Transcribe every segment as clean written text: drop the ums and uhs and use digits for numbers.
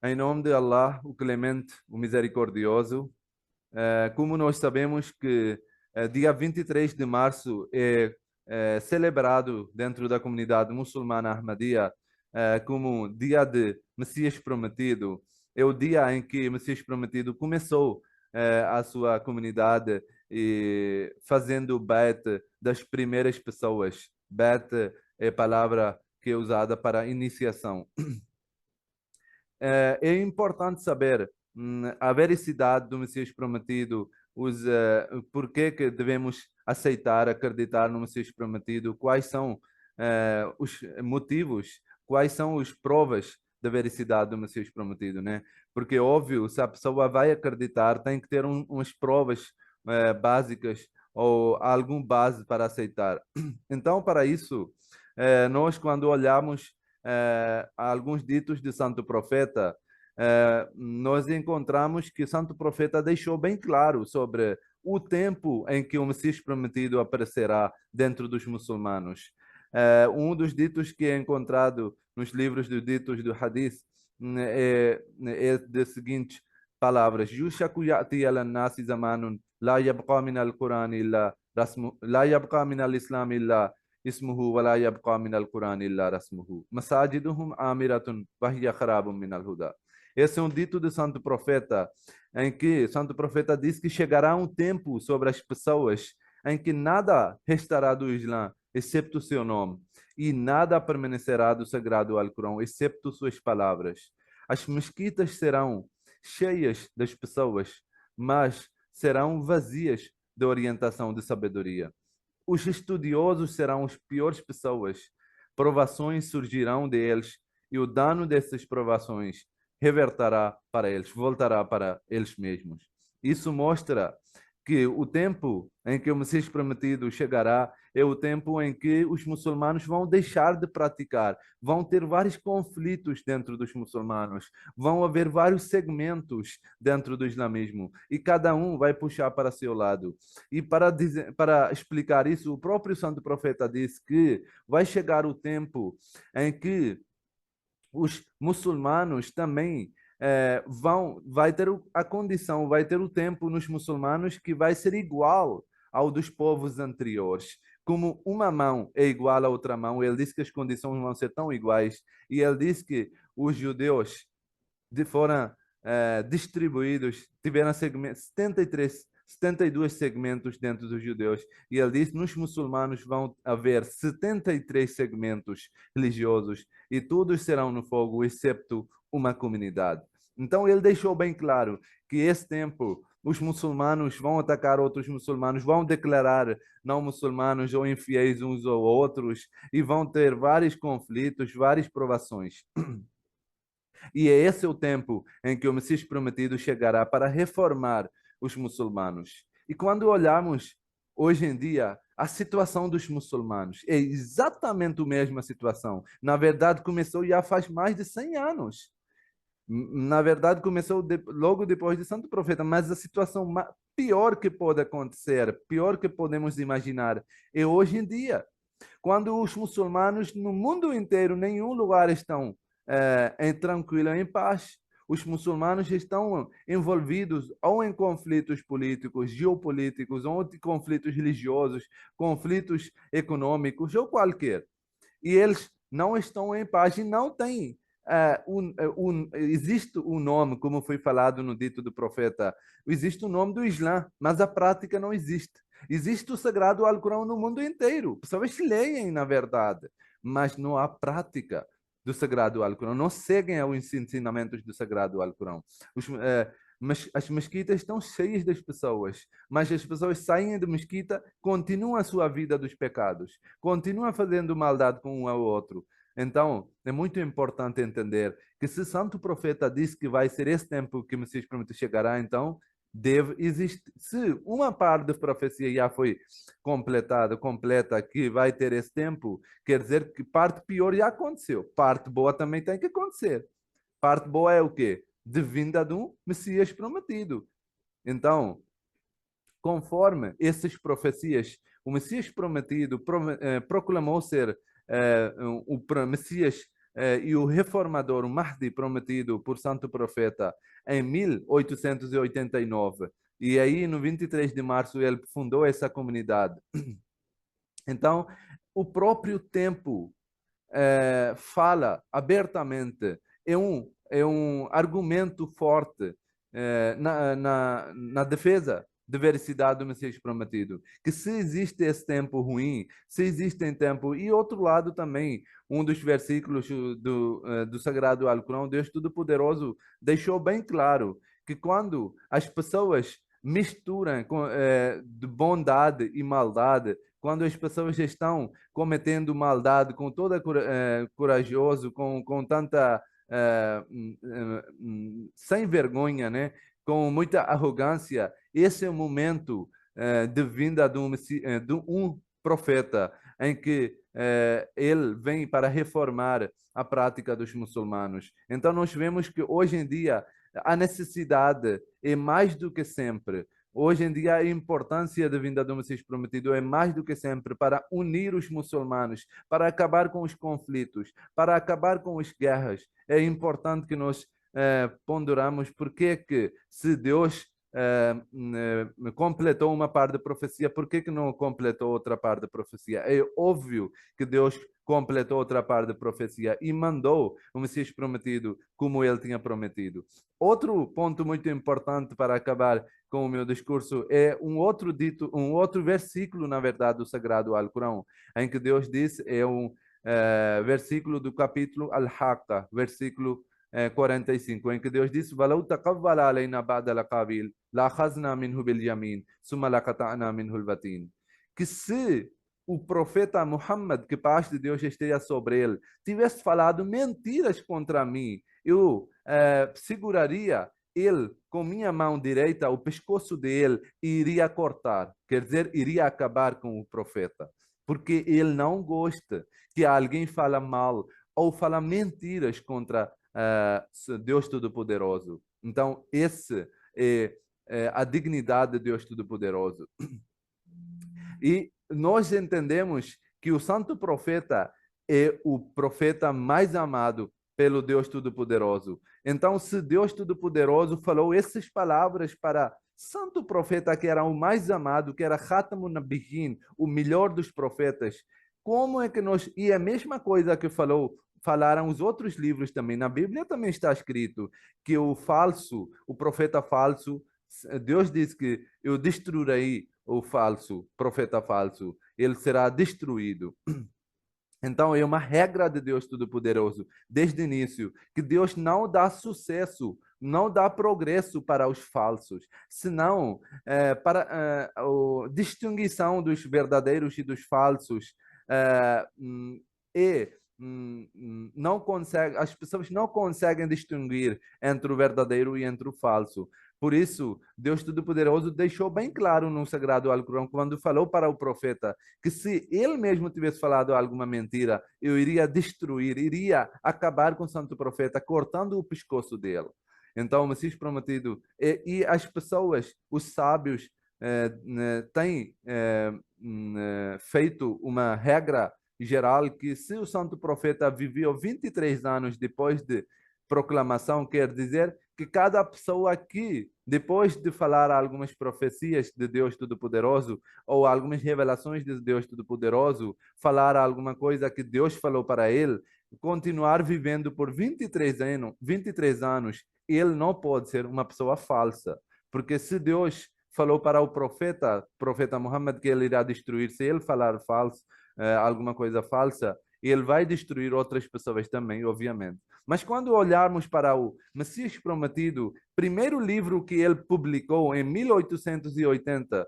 Em nome de Allah, o Clemente, o Misericordioso, como nós sabemos que dia 23 de março é celebrado dentro da comunidade muçulmana Ahmadiyya como dia de Messias Prometido, é o dia em que o Messias Prometido começou a sua comunidade e fazendo bet das primeiras pessoas. Bet é a palavra que é usada para iniciação. É importante saber a veracidade do Messias Prometido, por que devemos aceitar, acreditar no Messias Prometido, quais são os motivos, quais são as provas da veracidade do Messias Prometido, né? Porque, óbvio, se a pessoa vai acreditar, tem que ter umas provas básicas ou alguma base para aceitar. Então, para isso, nós, quando olhamos alguns ditos de Santo Profeta, nós encontramos que Santo Profeta deixou bem claro sobre o tempo em que o Messias prometido aparecerá dentro dos muçulmanos. Um dos ditos que é encontrado nos livros dos ditos do Hadith é das seguintes palavras: Yushaku ya'ti ala nasi zamanun la yabqa min al-Quran illa rasmu la yabqa min al-Islam illa ismuhu wa la yabqa min al-Quran illa rasmuhu. Masajiduhum amiratun wa hiya kharabun min al-huda. Esse é um dito de Santo Profeta, em que Santo Profeta diz que chegará um tempo sobre as pessoas em que nada restará do Islã, excepto o seu nome, e nada permanecerá do sagrado Alcorão, excepto suas palavras. As mesquitas serão cheias das pessoas, mas serão vazias de orientação de sabedoria. Os estudiosos serão as piores pessoas. Provações surgirão deles e o dano dessas provações reverterá para eles, voltará para eles mesmos. Isso mostra que o tempo em que o Messias prometido chegará é o tempo em que os muçulmanos vão deixar de praticar, vão ter vários conflitos dentro dos muçulmanos, vão haver vários segmentos dentro do islamismo e cada um vai puxar para seu lado. E para explicar isso, o próprio Santo Profeta disse que vai chegar o tempo em que os muçulmanos também vai ter a condição, vai ter o tempo nos muçulmanos que vai ser igual ao dos povos anteriores. Como uma mão é igual a outra mão, ele disse que as condições vão ser tão iguais, e ele disse que os judeus foram distribuídos, tiveram 72 segmentos dentro dos judeus. E ele disse: nos muçulmanos vão haver 73 segmentos religiosos e todos serão no fogo, excepto uma comunidade. Então ele deixou bem claro que esse tempo os muçulmanos vão atacar outros muçulmanos, vão declarar não muçulmanos ou infiéis uns ou outros e vão ter vários conflitos, várias provações. E é esse o tempo em que o Messias prometido chegará para reformar os muçulmanos. E quando olhamos hoje em dia, a situação dos muçulmanos é exatamente a mesma situação. Na verdade, começou já faz mais de 100 anos. Na verdade, começou logo depois de Santo Profeta, mas a situação pior que pode acontecer, pior que podemos imaginar, é hoje em dia. Quando os muçulmanos no mundo inteiro, nenhum lugar estão em tranquilo, em paz. Os muçulmanos estão envolvidos ou em conflitos políticos, geopolíticos, ou em conflitos religiosos, conflitos econômicos ou qualquer. E eles não estão em paz e não têm. Existe o nome, como foi falado no dito do profeta, existe o nome do Islã, mas a prática não existe. Existe o sagrado Alcorão no mundo inteiro. Pessoas leem, na verdade, mas não há prática do sagrado Alcorão, não seguem os ensinamentos do sagrado Alcorão. Mas as mesquitas estão cheias das pessoas, mas as pessoas saem da mesquita, continuam a sua vida dos pecados, continuam fazendo maldade com um ao outro. Então, é muito importante entender que se Santo Profeta disse que vai ser esse tempo que o Messias promete chegará, então deve existir. Se uma parte da profecia já foi completa, que vai ter esse tempo, quer dizer que parte pior já aconteceu. Parte boa também tem que acontecer. Parte boa é o quê? De vinda de um Messias prometido. Então, conforme essas profecias, o Messias prometido proclamou ser o Messias e o reformador, o Mahdi, prometido por Santo Profeta em 1889. E aí, no 23 de março, ele fundou essa comunidade. Então, o próprio tempo fala abertamente, é um argumento forte na defesa da veracidade do Messias prometido. Que se existe esse tempo ruim, se existe tempo... E outro lado também, um dos versículos do Sagrado Alcorão, Deus Todo-Poderoso deixou bem claro que quando as pessoas misturam de bondade e maldade, quando as pessoas estão cometendo maldade com toda corajoso, com tanta sem vergonha, né? Com muita arrogância, esse é o momento de vinda de um profeta em que ele vem para reformar a prática dos muçulmanos. Então nós vemos que hoje em dia a necessidade é mais do que sempre. Hoje em dia, a importância da vinda do Messias prometido é mais do que sempre para unir os muçulmanos, para acabar com os conflitos, para acabar com as guerras. É importante que nós ponderamos porque que, se Deus completou uma parte da profecia, por que não completou outra parte da profecia? É óbvio que Deus completou outra parte da profecia e mandou o Messias prometido como ele tinha prometido. Outro ponto muito importante para acabar com o meu discurso é um outro versículo, na verdade, do Sagrado Alcorão, em que Deus diz, é um versículo do capítulo Al-Haqqa, versículo 45, em que Deus disse: "Walau taqawwala alayna ba'da al-aqabil, la akhadhna minhu bil yamin, thumma laqata'na minhu al-watin." Que se o profeta Muhammad, que paz de Deus esteja sobre ele, tivesse falado mentiras contra mim, eu seguraria ele com minha mão direita o pescoço dele e iria cortar, quer dizer, iria acabar com o profeta, porque ele não gosta que alguém fale mal ou fala mentiras contra Deus Todo-Poderoso. Então, esse é a dignidade de Deus Todo-Poderoso. E nós entendemos que o santo profeta é o profeta mais amado pelo Deus Todo-Poderoso. Então, se Deus Todo-Poderoso falou essas palavras para santo profeta que era o mais amado, que era Khatamun Nabiyyin, o melhor dos profetas, como é que nós... E a mesma coisa que falaram os outros livros também. Na Bíblia também está escrito que o profeta falso, Deus diz que eu destruirei o falso, profeta falso, ele será destruído. Então, é uma regra de Deus Todo-Poderoso, desde o início, que Deus não dá sucesso, não dá progresso para os falsos, senão para a distinção dos verdadeiros e dos falsos não consegue, as pessoas não conseguem distinguir entre o verdadeiro e entre o falso. Por isso, Deus Todo-Poderoso deixou bem claro no Sagrado Alcorão, quando falou para o profeta que se ele mesmo tivesse falado alguma mentira, eu iria destruir, iria acabar com o santo profeta, cortando o pescoço dele. Então, o Messias prometido, e as pessoas, os sábios, têm feito uma regra geral que se o santo profeta viveu 23 anos depois de proclamação, quer dizer que cada pessoa que, depois de falar algumas profecias de Deus Todo-Poderoso ou algumas revelações de Deus Todo-Poderoso, falar alguma coisa que Deus falou para ele, continuar vivendo por 23 anos, ele não pode ser uma pessoa falsa. Porque se Deus falou para o profeta Muhammad, que ele irá destruir, se ele falar falso, alguma coisa falsa, ele vai destruir outras pessoas também, obviamente. Mas quando olharmos para o Messias Prometido, primeiro livro que ele publicou em 1880,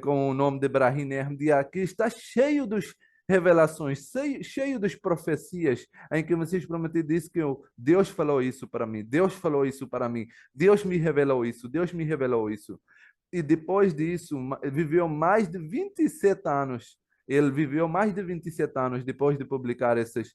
com o nome de Ibrahim Ahmadiyya, que está cheio dos revelações, cheio das profecias, em que o Messias Prometido disse que Deus falou isso para mim, Deus falou isso para mim, Deus me revelou isso, Deus me revelou isso. E depois disso, viveu mais de 27 anos. Ele viveu mais de 27 anos depois de publicar essas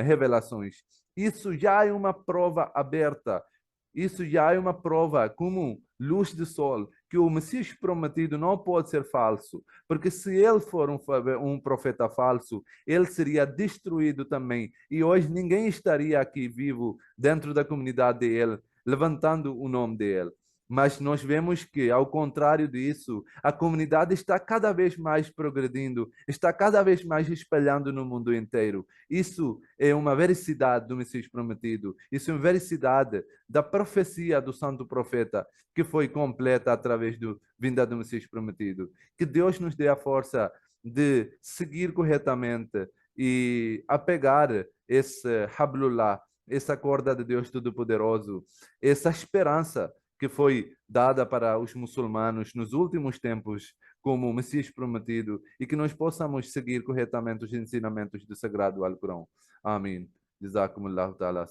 revelações. Isso já é uma prova aberta. Isso já é uma prova como luz de sol, que o Messias prometido não pode ser falso, porque se ele for um profeta falso, ele seria destruído também. E hoje ninguém estaria aqui vivo dentro da comunidade dele, levantando o nome dele. Mas nós vemos que, ao contrário disso, a comunidade está cada vez mais progredindo, está cada vez mais espalhando no mundo inteiro. Isso é uma veracidade do Messias prometido. Isso é uma veracidade da profecia do santo profeta, que foi completa através do vinda do Messias prometido. Que Deus nos dê a força de seguir corretamente e apegar esse hablullah, essa corda de Deus Todo-Poderoso, essa esperança que foi dada para os muçulmanos nos últimos tempos como o Messias prometido, e que nós possamos seguir corretamente os ensinamentos do Sagrado Alcorão. Amém. Jazakumullahu ta'ala.